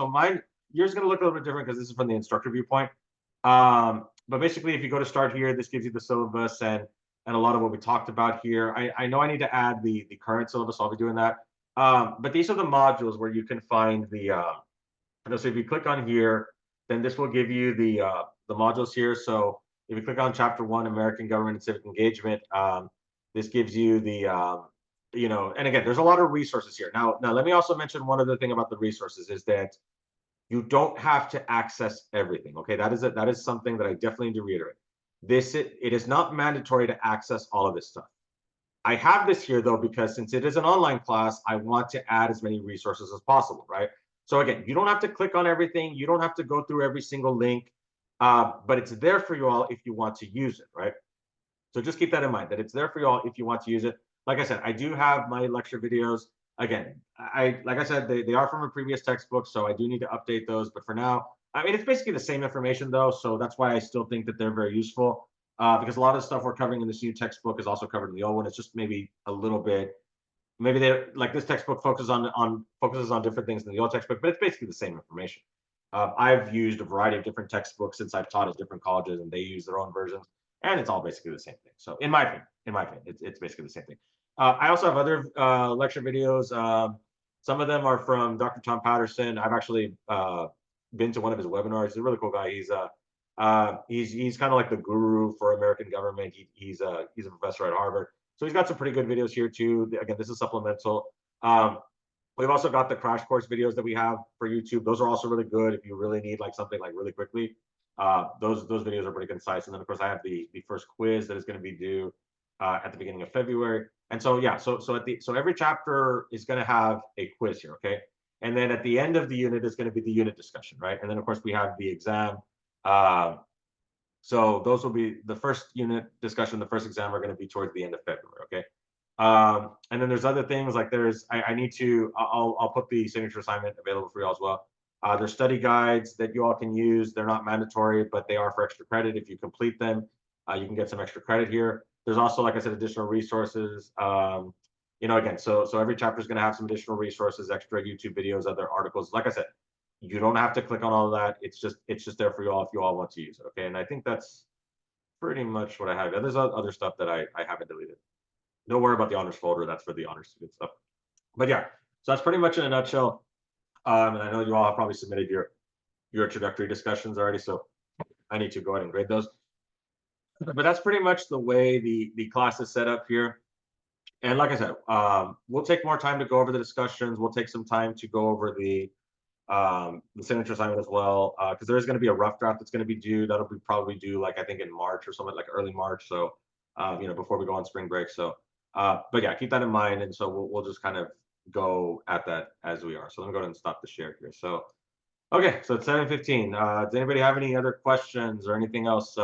yours is going to look a little bit different because this is from the instructor viewpoint. But basically, if you go to start here, this gives you the syllabus and a lot of what we talked about here. I know I need to add the current syllabus, so I'll be doing that. But these are the modules where you can find the. So if you click on here, then this will give you the modules here. So if you click on Chapter 1, American Government and Civic Engagement, this gives you the and again, there's a lot of resources here. Now let me also mention one other thing about the resources is that you don't have to access everything. Okay, that is something that I definitely need to reiterate. It is not mandatory to access all of this stuff. I have this here though because since it is an online class, I want to add as many resources as possible, right? So again, you don't have to click on everything. You don't have to go through every single link, but it's there for you all if you want to use it, right? So just keep that in mind, that it's there for you all if you want to use it. Like I said, I do have my lecture videos. Again, like I said, they are from a previous textbook, so I do need to update those. But for now, I mean, it's basically the same information though, so that's why I still think that they're very useful. Because a lot of the stuff we're covering in this new textbook is also covered in the old one. It's just maybe a little bit, maybe they like this textbook focuses on different things than the old textbook, but it's basically the same information. I've used a variety of different textbooks since I've taught at different colleges, and they use their own versions, and it's all basically the same thing. So in my opinion, it's basically the same thing. I also have other lecture videos. Some of them are from Dr. Tom Patterson. I've actually been to one of his webinars. He's a really cool guy. He's kind of like the guru for American government. He's a professor at Harvard, so he's got some pretty good videos here too. Again, this is supplemental. We've also got the crash course videos that we have for YouTube. Those are also really good if you really need like something like really quickly. Those videos are pretty concise. And then of course I have the first quiz that is going to be due at the beginning of February. And so yeah, so every chapter is going to have a quiz here, okay? And then at the end of the unit is going to be the unit discussion, right? And then of course we have the exam. So those will be the first unit discussion, the first exam are going to be towards the end of February, okay? And then there's other things like I'll put the signature assignment available for you all as well. There's study guides that you all can use. They're not mandatory, but they are for extra credit. If you complete them, you can get some extra credit here. There's also, like I said, additional resources. you know, again, so every chapter is going to have some additional resources, extra YouTube videos, other articles. Like I said, you don't have to click on all of that. It's just there for you all if you all want to use it. Okay, and I think that's pretty much what I have. There's other stuff that I haven't deleted. Don't worry about the honors folder. That's for the honors student stuff. But yeah, so that's pretty much in a nutshell. And I know you all have probably submitted your introductory discussions already, so I need to go ahead and grade those. But that's pretty much the way the class is set up here. And like I said, we'll take more time to go over the discussions. We'll take some time to go over the signature assignment as well, because there is going to be a rough draft that's going to be due. That'll be probably due, like I think in March or something, like early March. So, you know, before we go on spring break. So, but yeah, keep that in mind. And so we'll just kind of go at that as we are. So let me go ahead and stop the share here. So, okay, so it's 7:15. Does anybody have any other questions or anything else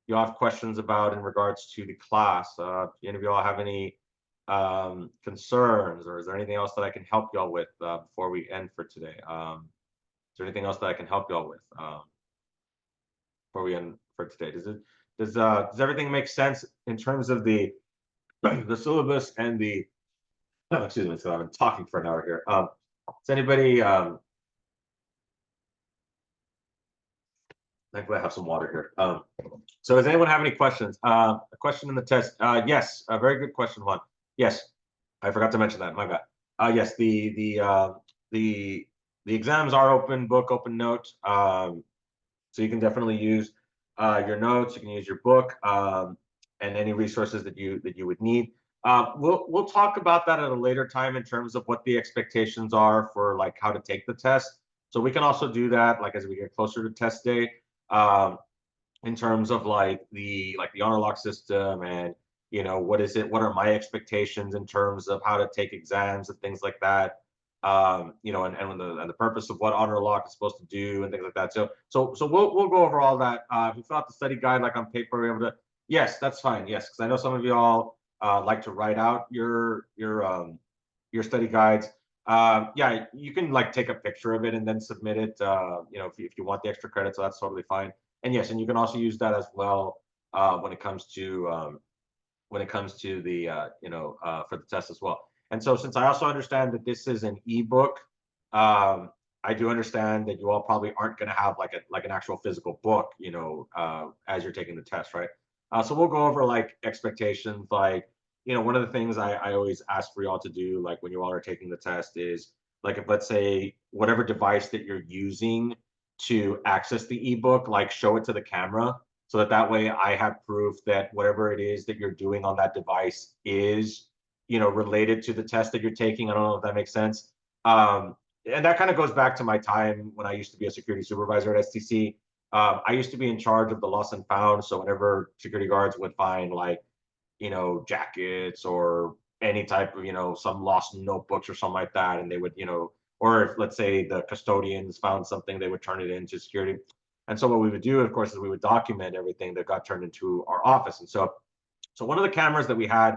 you all have questions about in regards to the class? Any of you all have any concerns, or is there anything else that I can help y'all with before we end for today? Is there anything else that I can help y'all with before we end for today? Does everything make sense in terms of the the syllabus and the excuse me, so I've been talking for an hour here. Does anybody thankfully I have some water here. So does anyone have any questions? A question in the test. Yes, a very good question, Juan. Yes, I forgot to mention that. My bad. Yes, the exams are open book, open note. So you can definitely use your notes. You can use your book and any resources that you would need. We'll talk about that at a later time in terms of what the expectations are for like how to take the test. So we can also do that like as we get closer to test day. In terms of like the honor lock system and you know what are my expectations in terms of how to take exams and things like that, you know, and the purpose of what honor lock is supposed to do and things like that. So we'll go over all that. If you fill out the study guide like on paper, we're able to, yes, that's fine. Yes, because I know some of you all like to write out your study guides. Yeah, you can like take a picture of it and then submit it, you know, if you want the extra credit, so that's totally fine. And yes, and you can also use that as well when it comes to the you know for the test as well. And so since I also understand that this is an ebook, I do understand that you all probably aren't going to have like an actual physical book, you know, as you're taking the test, right? So we'll go over like expectations, like you know, one of the things I always ask for y'all to do, like when you all are taking the test, is like if let's say whatever device that you're using to access the ebook, like show it to the camera so that way I have proof that whatever it is that you're doing on that device is, you know, related to the test that you're taking. I don't know if that makes sense. And that kind of goes back to my time when I used to be a security supervisor at STC. I used to be in charge of the lost and found. So whenever security guards would find like, you know, jackets or any type of, you know, some lost notebooks or something like that, and they would, you know, or if let's say the custodians found something, they would turn it into security. And so what we would do, of course, is we would document everything that got turned into our office. And so one of the cameras that we had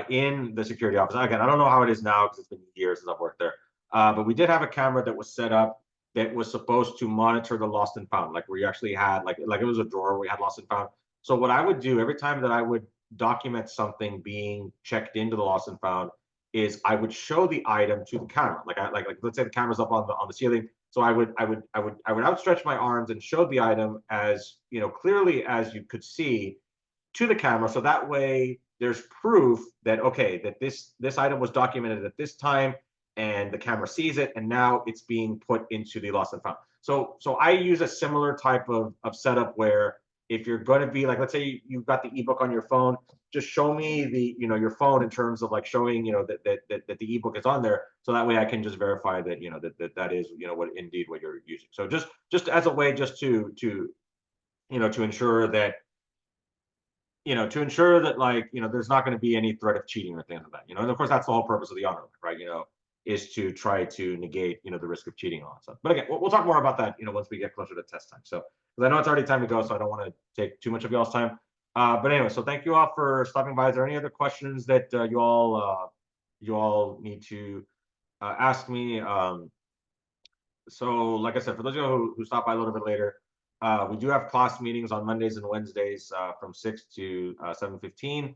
in the security office, again, I don't know how it is now because it's been years since I've worked there, but we did have a camera that was set up that was supposed to monitor the lost and found, like where you actually had like it was a drawer, we had lost and found. So what I would do every time that I would document something being checked into the lost and found is I would show the item to the camera. Like let's say the camera's up on the ceiling. So I would outstretch my arms and show the item as, you know, clearly as you could see to the camera. So that way there's proof that, okay, that this item was documented at this time and the camera sees it and now it's being put into the lost and found. So I use a similar type of setup where if you're going to be like, let's say you've got the ebook on your phone, just show me the, you know, your phone in terms of like showing, you know, that the ebook is on there. So that way I can just verify that, you know, that is, you know, what indeed what you're using. So just as a way just to, you know, to ensure that, you know, to ensure that like, you know, there's not going to be any threat of cheating or things like that, you know, and of course that's the whole purpose of the honor, right? You know, is to try to negate, you know, the risk of cheating and all that stuff. But again, we'll talk more about that, you know, once we get closer to test time. So, because I know it's already time to go, so I don't want to take too much of y'all's time. But anyway, so thank you all for stopping by. Is there any other questions that you all need to ask me? So, like I said, for those of you who stop by a little bit later, we do have class meetings on Mondays and Wednesdays from 6 to 7:15.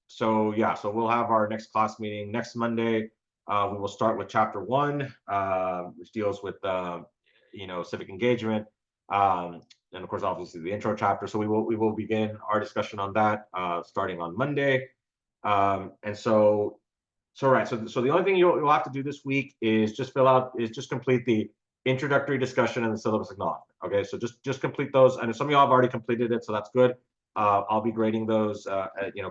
So yeah, so we'll have our next class meeting next Monday. We will start with chapter 1, which deals with civic engagement, and of course, obviously the intro chapter. So we will begin our discussion on that starting on Monday. And so right, so the only thing you'll have to do this week is just complete the introductory discussion and the syllabus acknowledgement. Okay, so just complete those. And some of y'all have already completed it, so that's good. I'll be grading those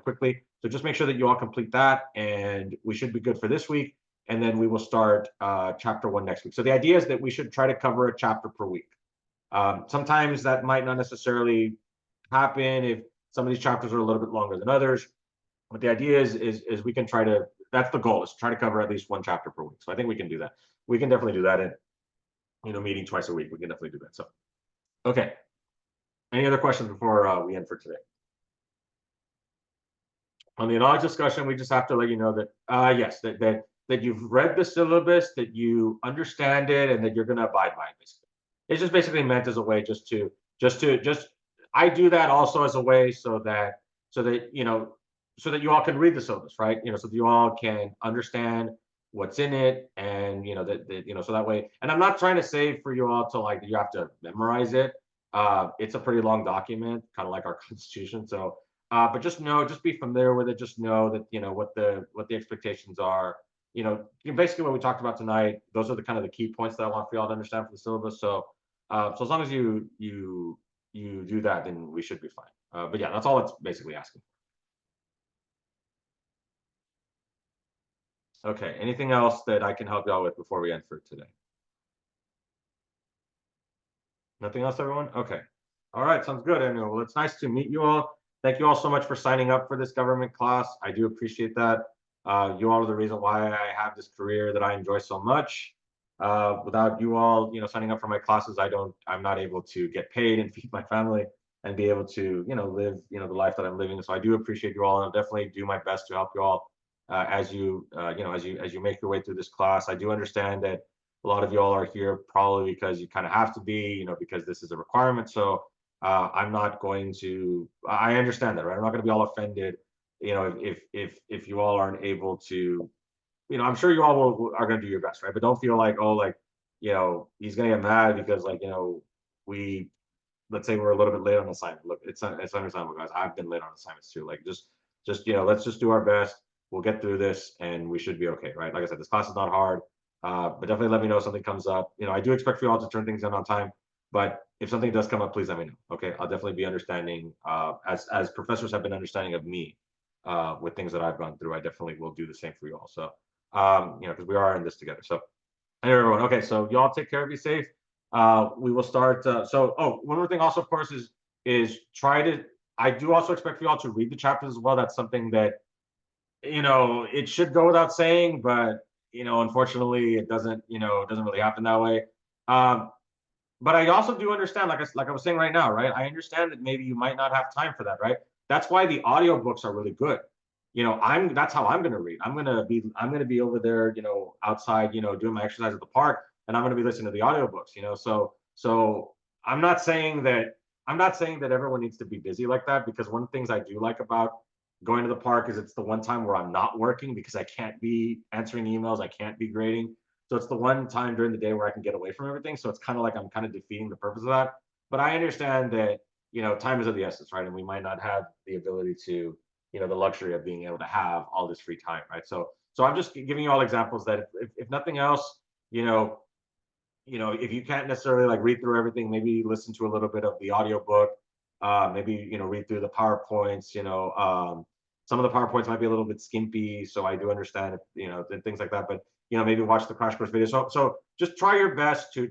quickly. So just make sure that you all complete that, and we should be good for this week. And then we will start chapter 1 next week. So the idea is that we should try to cover a chapter per week. Sometimes that might not necessarily happen if some of these chapters are a little bit longer than others. But the idea is we can try to, that's the goal, is to try to cover at least 1 chapter per week. So I think we can do that. We can definitely do that in meeting twice a week. We can definitely do that. So okay. Any other questions before we end for today? On the knowledge discussion, we just have to let you know that yes, that you've read the syllabus, that you understand it, and that you're going to abide by it. Basically, it's just basically meant as a way just I do that also as a way so that so that you all can read the syllabus, right? So that you all can understand what's in it, and so that way. And I'm not trying to say for you all to like you have to memorize it. It's a pretty long document, kind of like our Constitution. So but just be familiar with it. Just know that what the expectations are. Basically what we talked about tonight. Those are the kind of the key points that I want for y'all to understand for the syllabus. So so as long as you do that, then we should be fine. But yeah, that's all it's basically asking. Okay. Anything else that I can help y'all with before we end for today? Nothing else, everyone? Okay. All right. Sounds good. Anyway, well, it's nice to meet you all. Thank you all so much for signing up for this government class. I do appreciate that. You all are the reason why I have this career that I enjoy so much. Without you all, signing up for my classes, I'm not able to get paid and feed my family and be able to, live, the life that I'm living. So I do appreciate you all, and I'll definitely do my best to help you all as you make your way through this class. I do understand that a lot of y'all are here probably because you kind of have to be, because this is a requirement. So I'm not going to. I understand that, right? I'm not going to be all offended, if you all aren't able to. I'm sure you all are going to do your best, right? But don't feel like, oh, like, he's going to get mad because, like, we, let's say we're a little bit late on assignment. Look, it's understandable, guys. I've been late on assignments too. Like, just let's just do our best. We'll get through this, and we should be okay, right? Like I said, this class is not hard, but definitely let me know if something comes up. I do expect for you all to turn things in on time, but if something does come up, please let me know. Okay, I'll definitely be understanding. As professors have been understanding of me with things that I've gone through, I definitely will do the same for you all. So, because we are in this together. So, hey, everyone. Okay, so y'all take care, be safe. We will start. One more thing also, of course, is try to. I do also expect for y'all to read the chapters as well. That's something that it should go without saying, but unfortunately, it doesn't. It doesn't really happen that way. But I also do understand, like I was saying right now, right? I understand that maybe you might not have time for that, right? That's why the audiobooks are really good. That's how I'm gonna read. I'm gonna be over there, outside, doing my exercise at the park, and I'm gonna be listening to the audiobooks, So I'm not saying that everyone needs to be busy like that, because one of the things I do like about going to the park is it's the one time where I'm not working, because I can't be answering emails, I can't be grading. So it's the one time during the day where I can get away from everything. So it's kind of like I'm kind of defeating the purpose of that. But I understand that, time is of the essence, right? And we might not have the ability to, the luxury of being able to have all this free time, right? So I'm just giving you all examples that if nothing else, if you can't necessarily like read through everything, maybe listen to a little bit of the audiobook, maybe, read through the PowerPoints, some of the PowerPoints might be a little bit skimpy. So I do understand, things like that, but, maybe watch the crash course video. So just try your best to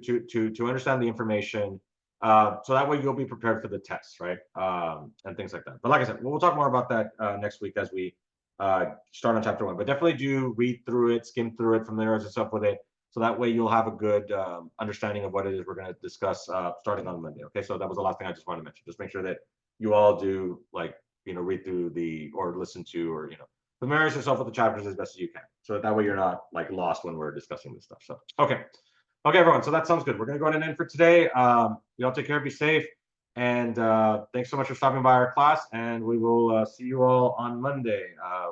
understand the information. So that way you'll be prepared for the tests, right? And things like that. But like I said, we'll talk more about that next week as we start on chapter 1. But definitely do read through it, skim through it, familiarize yourself with it. So that way you'll have a good understanding of what it is we're going to discuss starting on Monday. Okay, so that was the last thing I just wanted to mention. Just make sure that you all do read through or listen to, or familiarize yourself with the chapters as best as you can. So that way you're not like lost when we're discussing this stuff. So okay, everyone. So that sounds good. We're going to go ahead and end for today. Y'all take care, be safe. And thanks so much for stopping by our class. And we will see you all on Monday.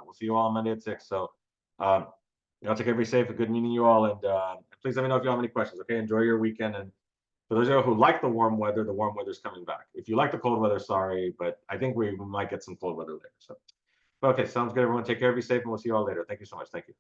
We'll see you all on Monday at 6. So, take care, be safe. Good meeting you all. And please let me know if you have any questions. Okay, enjoy your weekend. And for those of you who like the warm weather is coming back. If you like the cold weather, sorry, but I think we might get some cold weather later. So, okay, sounds good, everyone. Take care, be safe, and we'll see you all later. Thank you so much. Thank you.